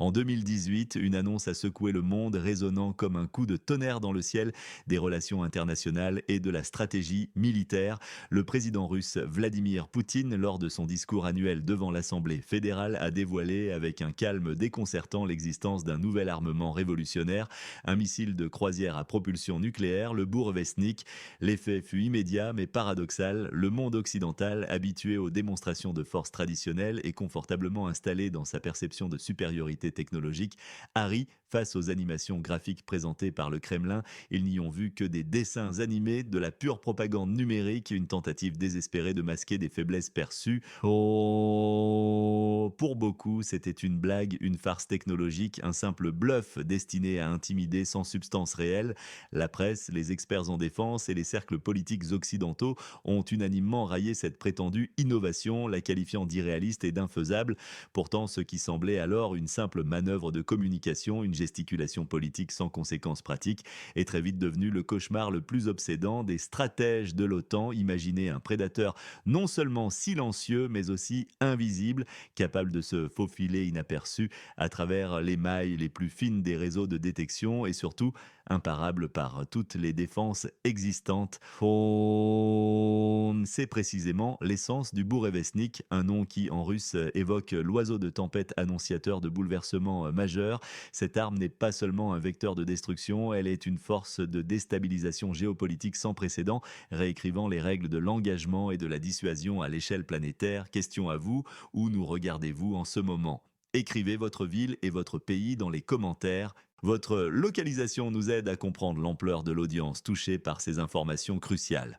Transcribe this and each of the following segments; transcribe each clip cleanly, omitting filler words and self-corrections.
En 2018, une annonce a secoué le monde, résonnant comme un coup de tonnerre dans le ciel des relations internationales et de la stratégie militaire. Le président russe Vladimir Poutine, lors de son discours annuel devant l'Assemblée fédérale, a dévoilé avec un calme déconcertant l'existence d'un nouvel armement révolutionnaire, un missile de croisière à propulsion nucléaire, le Bourevestnik. L'effet fut immédiat mais paradoxal. Le monde occidental, habitué aux démonstrations de force traditionnelles et confortablement installé dans sa perception de supériorité technologique, Harry, face aux animations graphiques présentées par le Kremlin, ils n'y ont vu que des dessins animés, de la pure propagande numérique et une tentative désespérée de masquer des faiblesses perçues. Oh, pour beaucoup, c'était une blague, une farce technologique, un simple bluff destiné à intimider sans substance réelle. La presse, les experts en défense et les cercles politiques occidentaux ont unanimement raillé cette prétendue innovation, la qualifiant d'irréaliste et d'infaisable. Pourtant, ce qui semblait alors une simple manœuvre de communication, une gesticulation politique sans conséquences pratiques, est très vite devenu le cauchemar le plus obsédant des stratèges de l'OTAN. Imaginer un prédateur non seulement silencieux, mais aussi invisible, capable de se faufiler inaperçu à travers les mailles les plus fines des réseaux de détection et surtout imparable par toutes les défenses existantes. C'est précisément l'essence du Bourevestnik, un nom qui en russe évoque l'oiseau de tempête annonciateur de bouleversements majeurs. Cette arme n'est pas seulement un vecteur de destruction, elle est une force de déstabilisation géopolitique sans précédent, réécrivant les règles de l'engagement et de la dissuasion à l'échelle planétaire. Question à vous, où nous regardez-vous en ce moment? Écrivez votre ville et votre pays dans les commentaires. Votre localisation nous aide à comprendre l'ampleur de l'audience touchée par ces informations cruciales.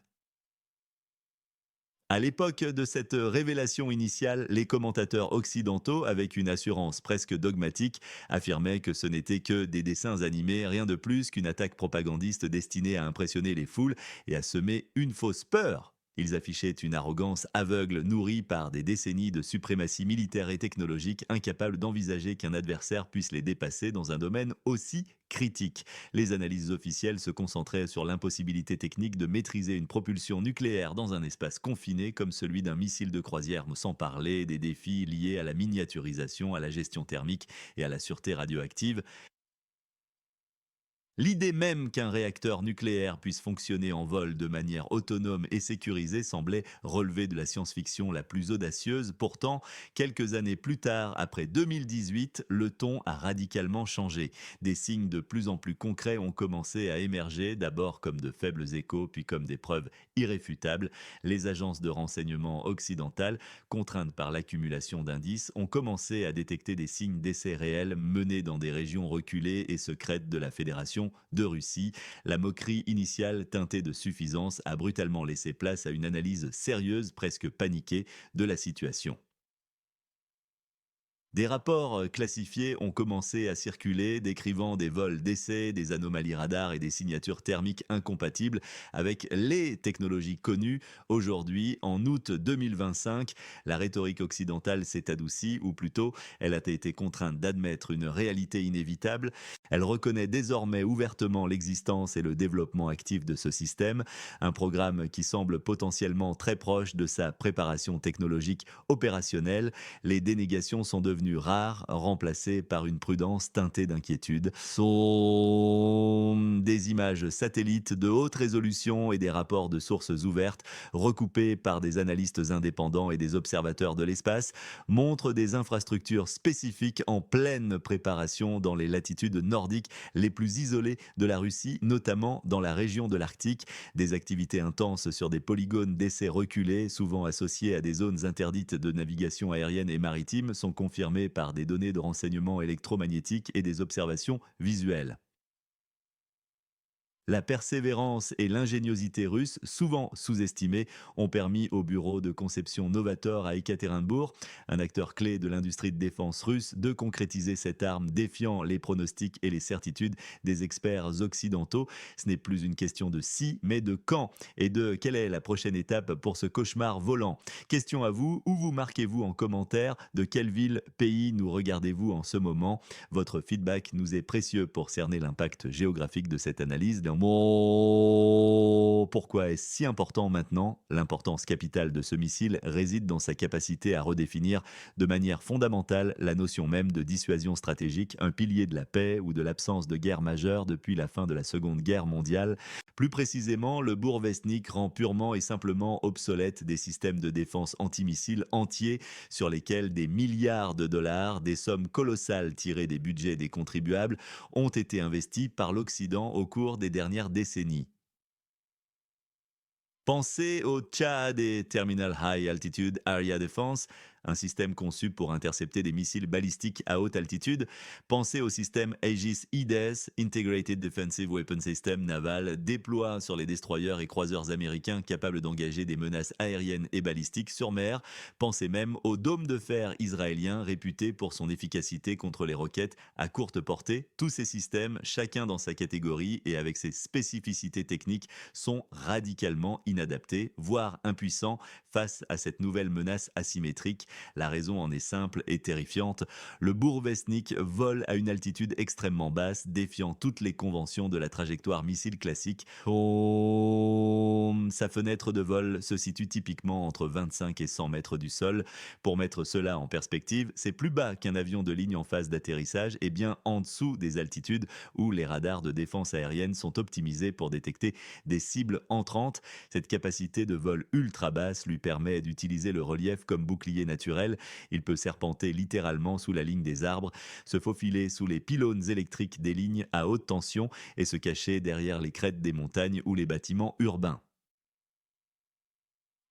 À l'époque de cette révélation initiale, les commentateurs occidentaux, avec une assurance presque dogmatique, affirmaient que ce n'était que des dessins animés, rien de plus qu'une attaque propagandiste destinée à impressionner les foules et à semer une fausse peur. Ils affichaient une arrogance aveugle nourrie par des décennies de suprématie militaire et technologique, incapables d'envisager qu'un adversaire puisse les dépasser dans un domaine aussi critique. Les analyses officielles se concentraient sur l'impossibilité technique de maîtriser une propulsion nucléaire dans un espace confiné comme celui d'un missile de croisière, sans parler des défis liés à la miniaturisation, à la gestion thermique et à la sûreté radioactive. L'idée même qu'un réacteur nucléaire puisse fonctionner en vol de manière autonome et sécurisée semblait relever de la science-fiction la plus audacieuse. Pourtant, quelques années plus tard, après 2018, le ton a radicalement changé. Des signes de plus en plus concrets ont commencé à émerger, d'abord comme de faibles échos, puis comme des preuves irréfutables. Les agences de renseignement occidentales, contraintes par l'accumulation d'indices, ont commencé à détecter des signes d'essais réels menés dans des régions reculées et secrètes de la Fédération de Russie. La moquerie initiale teintée de suffisance a brutalement laissé place à une analyse sérieuse, presque paniquée, de la situation. Des rapports classifiés ont commencé à circuler, décrivant des vols d'essai, des anomalies radars et des signatures thermiques incompatibles avec les technologies connues. Aujourd'hui, en août 2025, la rhétorique occidentale s'est adoucie, ou plutôt, elle a été contrainte d'admettre une réalité inévitable. Elle reconnaît désormais ouvertement l'existence et le développement actif de ce système, un programme qui semble potentiellement très proche de sa préparation technologique opérationnelle. Les dénégations sont devenues rares, remplacées par une prudence teintée d'inquiétude. Sont des images satellites de haute résolution et des rapports de sources ouvertes, recoupés par des analystes indépendants et des observateurs de l'espace, montrent des infrastructures spécifiques en pleine préparation dans les latitudes nordiques les plus isolées de la Russie, notamment dans la région de l'Arctique. Des activités intenses sur des polygones d'essais reculés, souvent associés à des zones interdites de navigation aérienne et maritime, sont confirmées par des données de renseignement électromagnétique et des observations visuelles. La persévérance et l'ingéniosité russe, souvent sous-estimées, ont permis au bureau de conception Novator à Ekaterinbourg, un acteur clé de l'industrie de défense russe, de concrétiser cette arme défiant les pronostics et les certitudes des experts occidentaux. Ce n'est plus une question de si, mais de quand et de quelle est la prochaine étape pour ce cauchemar volant. Question à vous, où vous marquez-vous en commentaire? De quelle ville, pays nous regardez-vous en ce moment? Votre feedback nous est précieux pour cerner l'impact géographique de cette analyse. Pourquoi est-ce si important maintenant? L'importance capitale de ce missile réside dans sa capacité à redéfinir de manière fondamentale la notion même de dissuasion stratégique, un pilier de la paix ou de l'absence de guerre majeure depuis la fin de la Seconde Guerre mondiale. Plus précisément, le Bourvesnik rend purement et simplement obsolète des systèmes de défense antimissiles entiers sur lesquels des milliards de dollars, des sommes colossales tirées des budgets des contribuables, ont été investis par l'Occident au cours des dernières décennies. Pensez au THAAD et Terminal High Altitude Area Defense, un système conçu pour intercepter des missiles balistiques à haute altitude. Pensez au système Aegis IDES, Integrated Defensive Weapon System naval, déploie sur les destroyers et croiseurs américains capables d'engager des menaces aériennes et balistiques sur mer. Pensez même au dôme de fer israélien réputé pour son efficacité contre les roquettes à courte portée. Tous ces systèmes, chacun dans sa catégorie et avec ses spécificités techniques, sont radicalement inadaptés, voire impuissants face à cette nouvelle menace asymétrique. La raison en est simple et terrifiante. Le Bourvesnik vole à une altitude extrêmement basse, défiant toutes les conventions de la trajectoire missile classique. Sa fenêtre de vol se situe typiquement entre 25 et 100 mètres du sol. Pour mettre cela en perspective, c'est plus bas qu'un avion de ligne en phase d'atterrissage et bien en dessous des altitudes où les radars de défense aérienne sont optimisés pour détecter des cibles entrantes. Cette capacité de vol ultra basse lui permet d'utiliser le relief comme bouclier naturel. Il peut serpenter littéralement sous la ligne des arbres, se faufiler sous les pylônes électriques des lignes à haute tension et se cacher derrière les crêtes des montagnes ou les bâtiments urbains.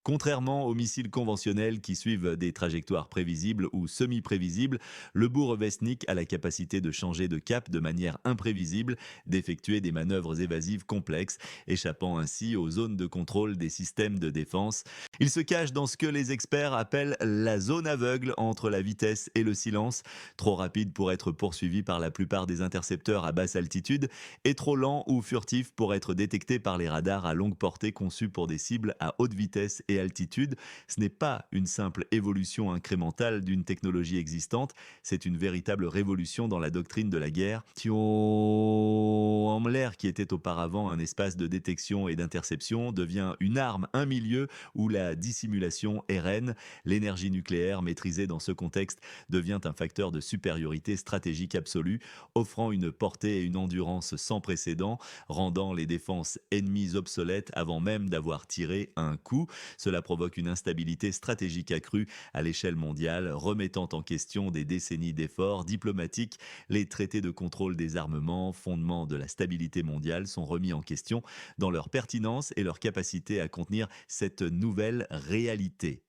Contrairement aux missiles conventionnels qui suivent des trajectoires prévisibles ou semi-prévisibles, le Bourevestnik a la capacité de changer de cap de manière imprévisible, d'effectuer des manœuvres évasives complexes, échappant ainsi aux zones de contrôle des systèmes de défense. Il se cache dans ce que les experts appellent la zone aveugle entre la vitesse et le silence, trop rapide pour être poursuivi par la plupart des intercepteurs à basse altitude et trop lent ou furtif pour être détecté par les radars à longue portée conçus pour des cibles à haute vitesse et altitude. Ce n'est pas une simple évolution incrémentale d'une technologie existante, c'est une véritable révolution dans la doctrine de la guerre. L'air qui était auparavant un espace de détection et d'interception devient une arme, un milieu où la dissimulation est reine. L'énergie nucléaire maîtrisée dans ce contexte devient un facteur de supériorité stratégique absolue, offrant une portée et une endurance sans précédent, rendant les défenses ennemies obsolètes avant même d'avoir tiré un coup. Cela provoque une instabilité stratégique accrue à l'échelle mondiale, remettant en question des décennies d'efforts diplomatiques. Les traités de contrôle des armements, fondement de la stabilité mondiale, sont remis en question dans leur pertinence et leur capacité à contenir cette nouvelle réalité.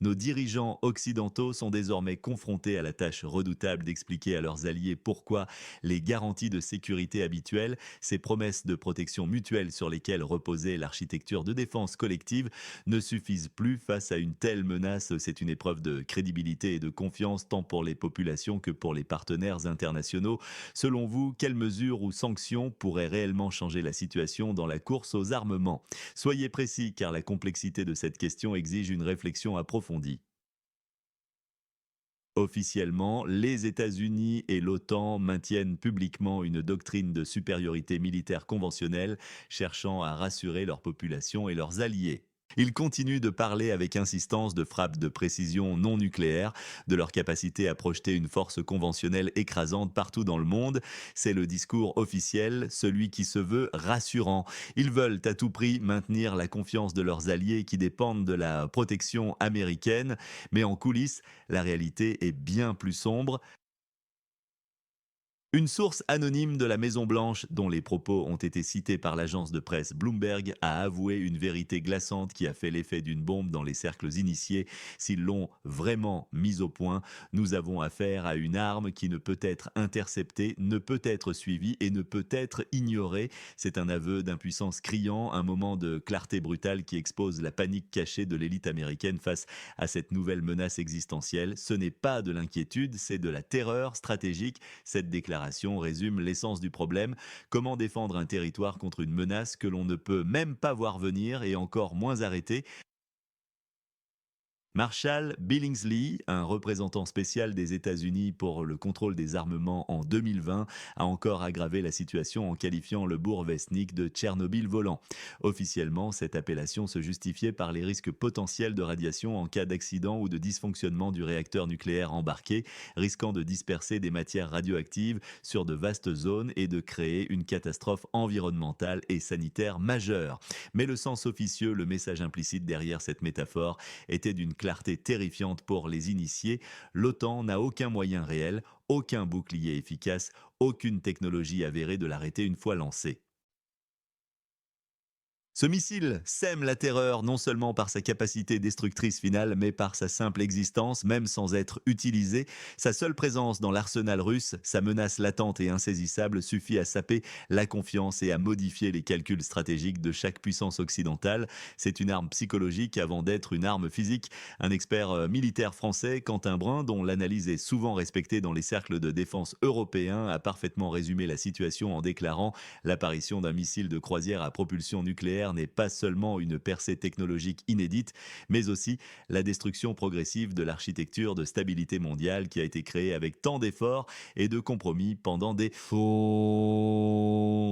Nos dirigeants occidentaux sont désormais confrontés à la tâche redoutable d'expliquer à leurs alliés pourquoi les garanties de sécurité habituelles, ces promesses de protection mutuelle sur lesquelles reposait l'architecture de défense collective, ne suffisent plus face à une telle menace. C'est une épreuve de crédibilité et de confiance tant pour les populations que pour les partenaires internationaux. Selon vous, quelles mesures ou sanctions pourraient réellement changer la situation dans la course aux armements? Soyez précis car la complexité de cette question exige une réflexion approfondie. Officiellement, les États-Unis et l'OTAN maintiennent publiquement une doctrine de supériorité militaire conventionnelle, cherchant à rassurer leur population et leurs alliés. Ils continuent de parler avec insistance de frappes de précision non nucléaires, de leur capacité à projeter une force conventionnelle écrasante partout dans le monde. C'est le discours officiel, celui qui se veut rassurant. Ils veulent à tout prix maintenir la confiance de leurs alliés qui dépendent de la protection américaine, mais en coulisses, la réalité est bien plus sombre. Une source anonyme de la Maison-Blanche, dont les propos ont été cités par l'agence de presse Bloomberg, a avoué une vérité glaçante qui a fait l'effet d'une bombe dans les cercles initiés. S'ils l'ont vraiment mise au point, nous avons affaire à une arme qui ne peut être interceptée, ne peut être suivie et ne peut être ignorée. C'est un aveu d'impuissance criant, un moment de clarté brutale qui expose la panique cachée de l'élite américaine face à cette nouvelle menace existentielle. Ce n'est pas de l'inquiétude, c'est de la terreur stratégique. Cette déclaration résume l'essence du problème. Comment défendre un territoire contre une menace que l'on ne peut même pas voir venir et encore moins arrêter? Marshall Billingsley, un représentant spécial des États-Unis pour le contrôle des armements en 2020, a encore aggravé la situation en qualifiant le Bourg-Vesnik de Tchernobyl volant. Officiellement, cette appellation se justifiait par les risques potentiels de radiation en cas d'accident ou de dysfonctionnement du réacteur nucléaire embarqué, risquant de disperser des matières radioactives sur de vastes zones et de créer une catastrophe environnementale et sanitaire majeure. Mais le sens officieux, le message implicite derrière cette métaphore, était d'une clarté terrifiante pour les initiés. L'OTAN n'a aucun moyen réel, aucun bouclier efficace, aucune technologie avérée de l'arrêter une fois lancé. Ce missile sème la terreur non seulement par sa capacité destructrice finale, mais par sa simple existence, même sans être utilisé. Sa seule présence dans l'arsenal russe, sa menace latente et insaisissable suffit à saper la confiance et à modifier les calculs stratégiques de chaque puissance occidentale. C'est une arme psychologique avant d'être une arme physique. Un expert militaire français, Quentin Brun, dont l'analyse est souvent respectée dans les cercles de défense européens, a parfaitement résumé la situation en déclarant: l'apparition d'un missile de croisière à propulsion nucléaire n'est pas seulement une percée technologique inédite, mais aussi la destruction progressive de l'architecture de stabilité mondiale qui a été créée avec tant d'efforts et de compromis pendant des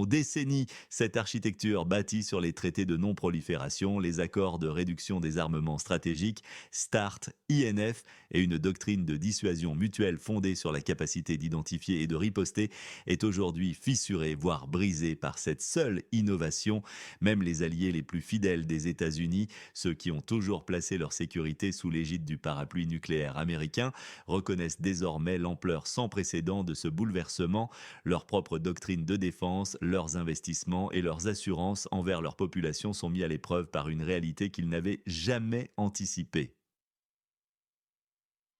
décennies. Cette architecture bâtie sur les traités de non-prolifération, les accords de réduction des armements stratégiques, START, INF et une doctrine de dissuasion mutuelle fondée sur la capacité d'identifier et de riposter est aujourd'hui fissurée, voire brisée par cette seule innovation. Même les alliés les plus fidèles des États-Unis, ceux qui ont toujours placé leur sécurité sous l'égide du parapluie nucléaire américain, reconnaissent désormais l'ampleur sans précédent de ce bouleversement. Leur propre doctrine de défense, leurs investissements et leurs assurances envers leur population sont mis à l'épreuve par une réalité qu'ils n'avaient jamais anticipée.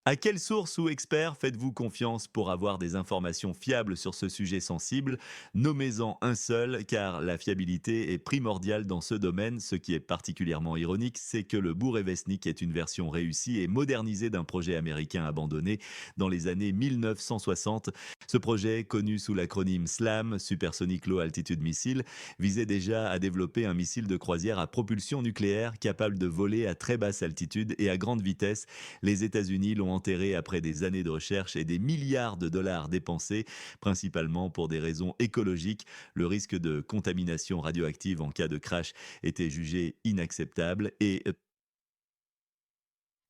À quelle source ou expert faites-vous confiance pour avoir des informations fiables sur ce sujet sensible? Nommez-en un seul, car la fiabilité est primordiale dans ce domaine. Ce qui est particulièrement ironique, c'est que le Bourg-Evesnik est une version réussie et modernisée d'un projet américain abandonné dans les années 1960. Ce projet, connu sous l'acronyme SLAM, Supersonic Low Altitude Missile, visait déjà à développer un missile de croisière à propulsion nucléaire capable de voler à très basse altitude et à grande vitesse. Les États-Unis l'ont enterré après des années de recherche et des milliards de dollars dépensés, principalement pour des raisons écologiques. Le risque de contamination radioactive en cas de crash était jugé inacceptable et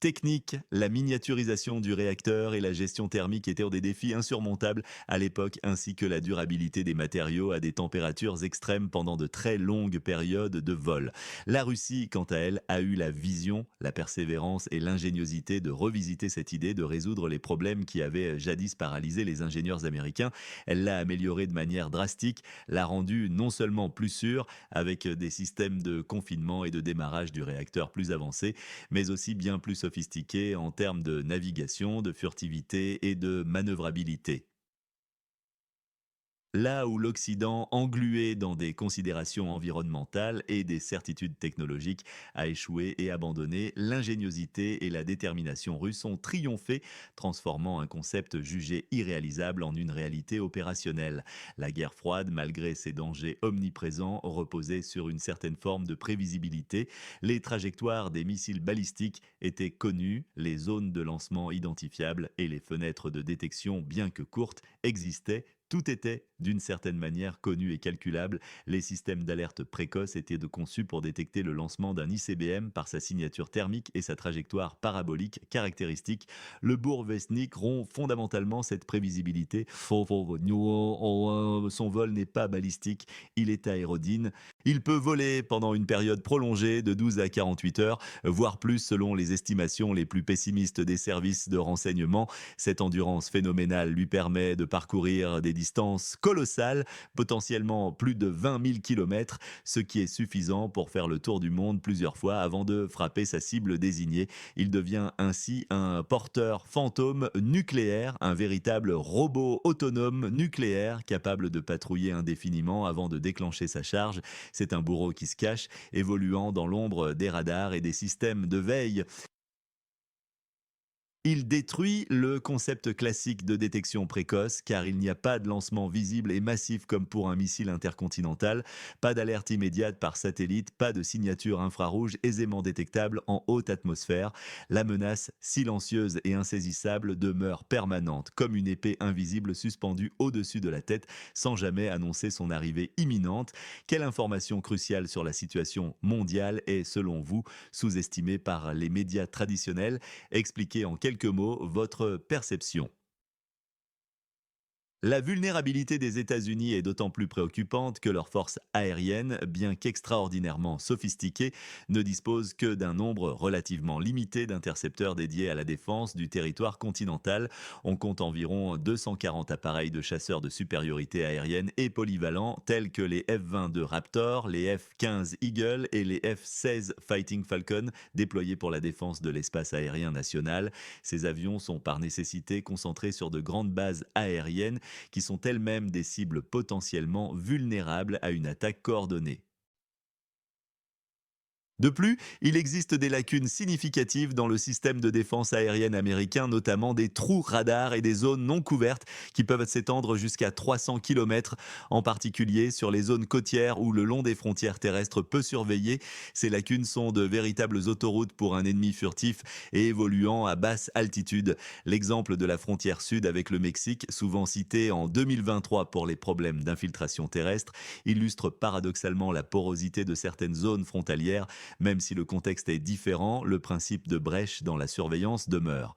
technique, la miniaturisation du réacteur et la gestion thermique étaient des défis insurmontables à l'époque, ainsi que la durabilité des matériaux à des températures extrêmes pendant de très longues périodes de vol. La Russie, quant à elle, a eu la vision, la persévérance et l'ingéniosité de revisiter cette idée de résoudre les problèmes qui avaient jadis paralysé les ingénieurs américains. Elle l'a améliorée de manière drastique, l'a rendue non seulement plus sûre, avec des systèmes de confinement et de démarrage du réacteur plus avancés, mais aussi bien plus sophistiqués en termes de navigation, de furtivité et de manœuvrabilité. Là où l'Occident, englué dans des considérations environnementales et des certitudes technologiques, a échoué et abandonné, l'ingéniosité et la détermination russes ont triomphé, transformant un concept jugé irréalisable en une réalité opérationnelle. La guerre froide, malgré ses dangers omniprésents, reposait sur une certaine forme de prévisibilité. Les trajectoires des missiles balistiques étaient connues, les zones de lancement identifiables et les fenêtres de détection, bien que courtes, existaient. Tout était, d'une certaine manière, connu et calculable. Les systèmes d'alerte précoce étaient conçus pour détecter le lancement d'un ICBM par sa signature thermique et sa trajectoire parabolique caractéristique. Le Bourg-Vesnik rompt fondamentalement cette prévisibilité. Son vol n'est pas balistique, il est aérodine. Il peut voler pendant une période prolongée de 12 à 48 heures, voire plus selon les estimations les plus pessimistes des services de renseignement. Cette endurance phénoménale lui permet de parcourir des distances colossales, potentiellement plus de 20 000 km, ce qui est suffisant pour faire le tour du monde plusieurs fois avant de frapper sa cible désignée. Il devient ainsi un porteur fantôme nucléaire, un véritable robot autonome nucléaire capable de patrouiller indéfiniment avant de déclencher sa charge. C'est un bourreau qui se cache, évoluant dans l'ombre des radars et des systèmes de veille. Il détruit le concept classique de détection précoce car il n'y a pas de lancement visible et massif comme pour un missile intercontinental, pas d'alerte immédiate par satellite, pas de signature infrarouge aisément détectable en haute atmosphère. La menace silencieuse et insaisissable demeure permanente comme une épée invisible suspendue au-dessus de la tête sans jamais annoncer son arrivée imminente. Quelle information cruciale sur la situation mondiale est selon vous sous-estimée par les médias traditionnels? Expliquez en quelques mots votre perception. La vulnérabilité des États-Unis est d'autant plus préoccupante que leurs forces aériennes, bien qu'extraordinairement sophistiquées, ne disposent que d'un nombre relativement limité d'intercepteurs dédiés à la défense du territoire continental. On compte environ 240 appareils de chasseurs de supériorité aérienne et polyvalents tels que les F-22 Raptor, les F-15 Eagle et les F-16 Fighting Falcon déployés pour la défense de l'espace aérien national. Ces avions sont par nécessité concentrés sur de grandes bases aériennes qui sont elles-mêmes des cibles potentiellement vulnérables à une attaque coordonnée. De plus, il existe des lacunes significatives dans le système de défense aérienne américain, notamment des trous radars et des zones non couvertes qui peuvent s'étendre jusqu'à 300 km, en particulier sur les zones côtières ou le long des frontières terrestres peu surveillées. Ces lacunes sont de véritables autoroutes pour un ennemi furtif et évoluant à basse altitude. L'exemple de la frontière sud avec le Mexique, souvent cité en 2023 pour les problèmes d'infiltration terrestre, illustre paradoxalement la porosité de certaines zones frontalières. Même si le contexte est différent, le principe de brèche dans la surveillance demeure.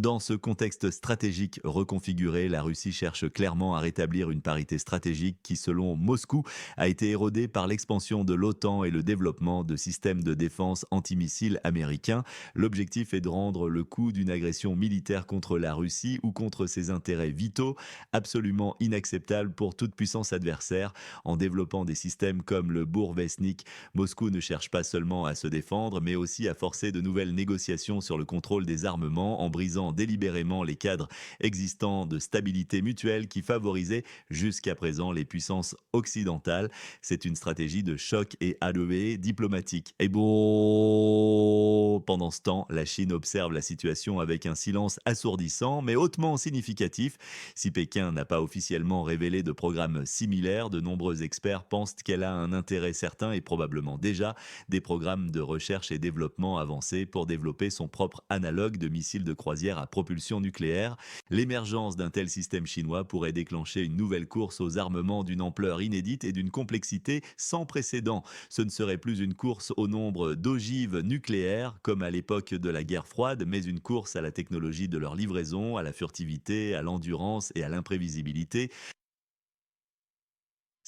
Dans ce contexte stratégique reconfiguré, la Russie cherche clairement à rétablir une parité stratégique qui, selon Moscou, a été érodée par l'expansion de l'OTAN et le développement de systèmes de défense antimissiles américains. L'objectif est de rendre le coût d'une agression militaire contre la Russie ou contre ses intérêts vitaux absolument inacceptable pour toute puissance adversaire. En développant des systèmes comme le Bourvesnik, Moscou ne cherche pas seulement à se défendre, mais aussi à forcer de nouvelles négociations sur le contrôle des armements en brisant délibérément les cadres existants de stabilité mutuelle qui favorisaient jusqu'à présent les puissances occidentales. C'est une stratégie de choc et alloué diplomatique. Et bon, pendant ce temps, la Chine observe la situation avec un silence assourdissant, mais hautement significatif. Si Pékin n'a pas officiellement révélé de programme similaire, de nombreux experts pensent qu'elle a un intérêt certain et probablement déjà des programmes de recherche et développement avancés pour développer son propre analogue de missile de croisière à propulsion nucléaire. L'émergence d'un tel système chinois pourrait déclencher une nouvelle course aux armements d'une ampleur inédite et d'une complexité sans précédent. Ce ne serait plus une course au nombre d'ogives nucléaires comme à l'époque de la guerre froide, mais une course à la technologie de leur livraison, à la furtivité, à l'endurance et à l'imprévisibilité.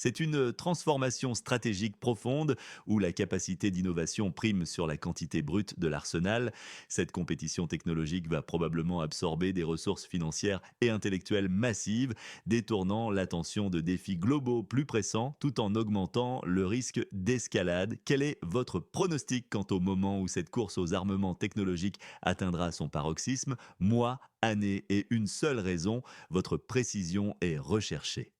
C'est une transformation stratégique profonde où la capacité d'innovation prime sur la quantité brute de l'arsenal. Cette compétition technologique va probablement absorber des ressources financières et intellectuelles massives, détournant l'attention de défis globaux plus pressants tout en augmentant le risque d'escalade. Quel est votre pronostic quant au moment où cette course aux armements technologiques atteindra son paroxysme? Mois, années et une seule raison, votre précision est recherchée.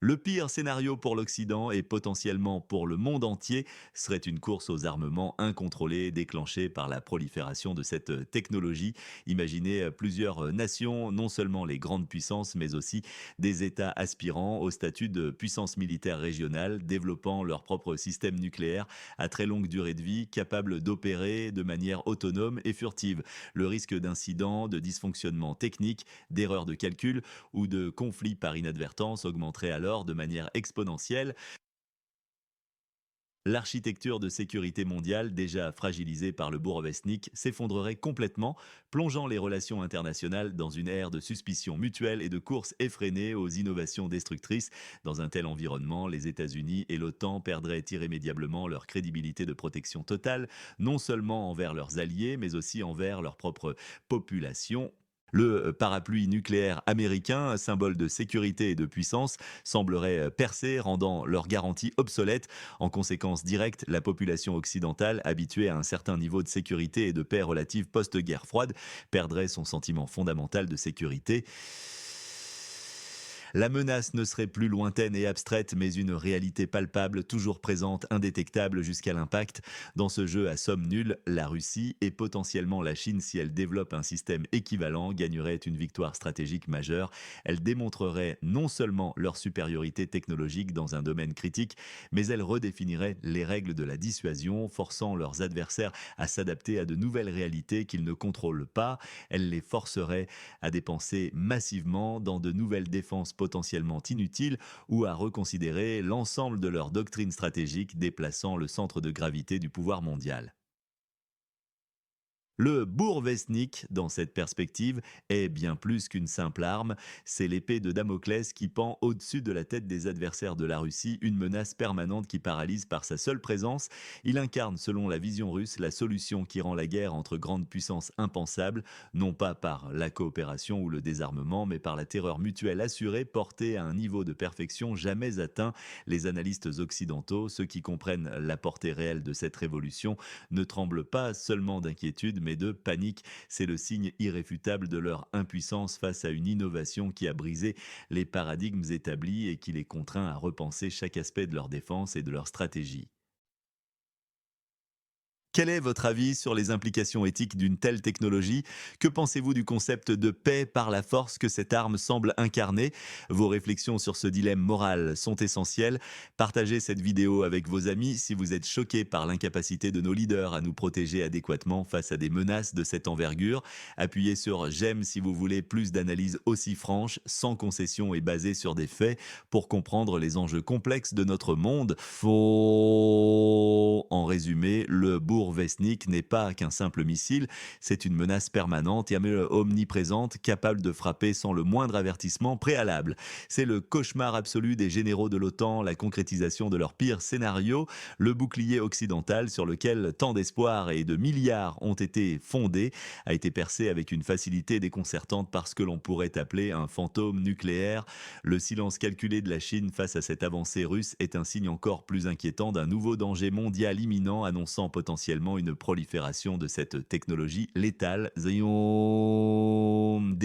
Le pire scénario pour l'Occident et potentiellement pour le monde entier serait une course aux armements incontrôlée déclenchée par la prolifération de cette technologie. Imaginez plusieurs nations, non seulement les grandes puissances, mais aussi des États aspirants au statut de puissance militaire régionale, développant leur propre système nucléaire à très longue durée de vie, capable d'opérer de manière autonome et furtive. Le risque d'incidents, de dysfonctionnements techniques, d'erreurs de calcul ou de conflits par inadvertance augmenterait alors de manière exponentielle. L'architecture de sécurité mondiale, déjà fragilisée par le Bourvesnik, s'effondrerait complètement, plongeant les relations internationales dans une ère de suspicion mutuelle et de course effrénée aux innovations destructrices. Dans un tel environnement, les États-Unis et l'OTAN perdraient irrémédiablement leur crédibilité de protection totale, non seulement envers leurs alliés, mais aussi envers leur propre population. Le parapluie nucléaire américain, symbole de sécurité et de puissance, semblerait percer, rendant leurs garanties obsolètes. En conséquence directe, la population occidentale, habituée à un certain niveau de sécurité et de paix relative post-guerre froide, perdrait son sentiment fondamental de sécurité. La menace ne serait plus lointaine et abstraite, mais une réalité palpable, toujours présente, indétectable jusqu'à l'impact. Dans ce jeu à somme nulle, la Russie et potentiellement la Chine, si elle développe un système équivalent, gagneraient une victoire stratégique majeure. Elle démontrerait non seulement leur supériorité technologique dans un domaine critique, mais elle redéfinirait les règles de la dissuasion, forçant leurs adversaires à s'adapter à de nouvelles réalités qu'ils ne contrôlent pas. Elle les forcerait à dépenser massivement dans de nouvelles défenses potentiellement inutiles ou à reconsidérer l'ensemble de leur doctrine stratégique, déplaçant le centre de gravité du pouvoir mondial. Le Bourvesnik, dans cette perspective, est bien plus qu'une simple arme. C'est l'épée de Damoclès qui pend au-dessus de la tête des adversaires de la Russie, une menace permanente qui paralyse par sa seule présence. Il incarne, selon la vision russe, la solution qui rend la guerre entre grandes puissances impensable, non pas par la coopération ou le désarmement, mais par la terreur mutuelle assurée, portée à un niveau de perfection jamais atteint. Les analystes occidentaux, ceux qui comprennent la portée réelle de cette révolution, ne tremblent pas seulement d'inquiétude, mais de panique. C'est le signe irréfutable de leur impuissance face à une innovation qui a brisé les paradigmes établis et qui les contraint à repenser chaque aspect de leur défense et de leur stratégie. Quel est votre avis sur les implications éthiques d'une telle technologie? Que pensez-vous du concept de paix par la force que cette arme semble incarner? Vos réflexions sur ce dilemme moral sont essentielles. Partagez cette vidéo avec vos amis si vous êtes choqués par l'incapacité de nos leaders à nous protéger adéquatement face à des menaces de cette envergure. Appuyez sur j'aime si vous voulez plus d'analyses aussi franches, sans concession et basées sur des faits pour comprendre les enjeux complexes de notre monde. En résumé, le Bourg-Vesnik n'est pas qu'un simple missile, c'est une menace permanente et omniprésente, capable de frapper sans le moindre avertissement préalable. C'est le cauchemar absolu des généraux de l'OTAN, la concrétisation de leur pire scénario, le bouclier occidental sur lequel tant d'espoirs et de milliards ont été fondés, a été percé avec une facilité déconcertante par ce que l'on pourrait appeler un fantôme nucléaire. Le silence calculé de la Chine face à cette avancée russe est un signe encore plus inquiétant d'un nouveau danger mondial imminent annonçant potentiellement une prolifération de cette technologie létale. Des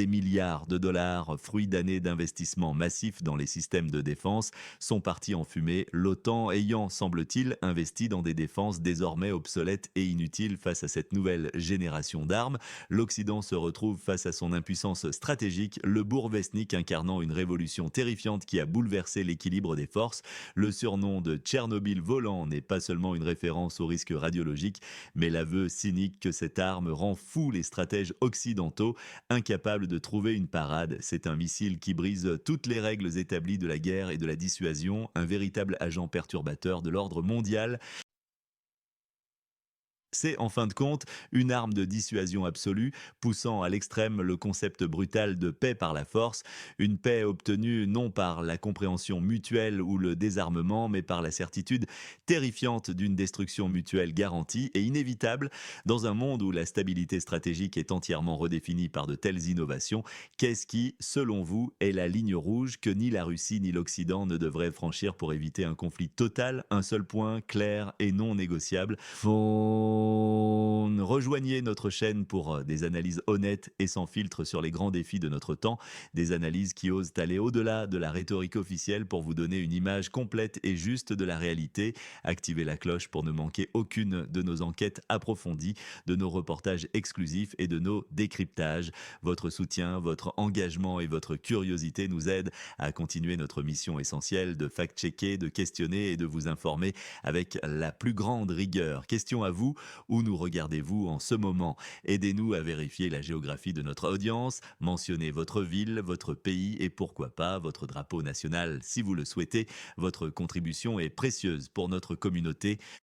milliards de dollars, fruits d'années d'investissements massifs dans les systèmes de défense, sont partis en fumée, l'OTAN ayant, semble-t-il, investi dans des défenses désormais obsolètes et inutiles face à cette nouvelle génération d'armes. L'Occident se retrouve face à son impuissance stratégique, le Bourvesnik incarnant une révolution terrifiante qui a bouleversé l'équilibre des forces. Le surnom de Tchernobyl volant n'est pas seulement une référence aux risques radiologiques, mais l'aveu cynique que cette arme rend fou les stratèges occidentaux, incapables de trouver une parade. C'est un missile qui brise toutes les règles établies de la guerre et de la dissuasion, un véritable agent perturbateur de l'ordre mondial. C'est en fin de compte une arme de dissuasion absolue, poussant à l'extrême le concept brutal de paix par la force, une paix obtenue non par la compréhension mutuelle ou le désarmement, mais par la certitude terrifiante d'une destruction mutuelle garantie et inévitable. Dans un monde où la stabilité stratégique est entièrement redéfinie par de telles innovations, qu'est-ce qui, selon vous, est la ligne rouge que ni la Russie ni l'Occident ne devraient franchir pour éviter un conflit total? Un seul point, clair et non négociable. Rejoignez notre chaîne pour des analyses honnêtes et sans filtre sur les grands défis de notre temps, des analyses qui osent aller au-delà de la rhétorique officielle pour vous donner une image complète et juste de la réalité. Activez la cloche pour ne manquer aucune de nos enquêtes approfondies, de nos reportages exclusifs et de nos décryptages. Votre soutien, votre engagement et votre curiosité nous aident à continuer notre mission essentielle de fact-checker, de questionner et de vous informer avec la plus grande rigueur. Question à vous, où nous regardez-vous en ce moment? Aidez-nous à vérifier la géographie de notre audience, mentionnez votre ville, votre pays et pourquoi pas votre drapeau national si vous le souhaitez. Votre contribution est précieuse pour notre communauté.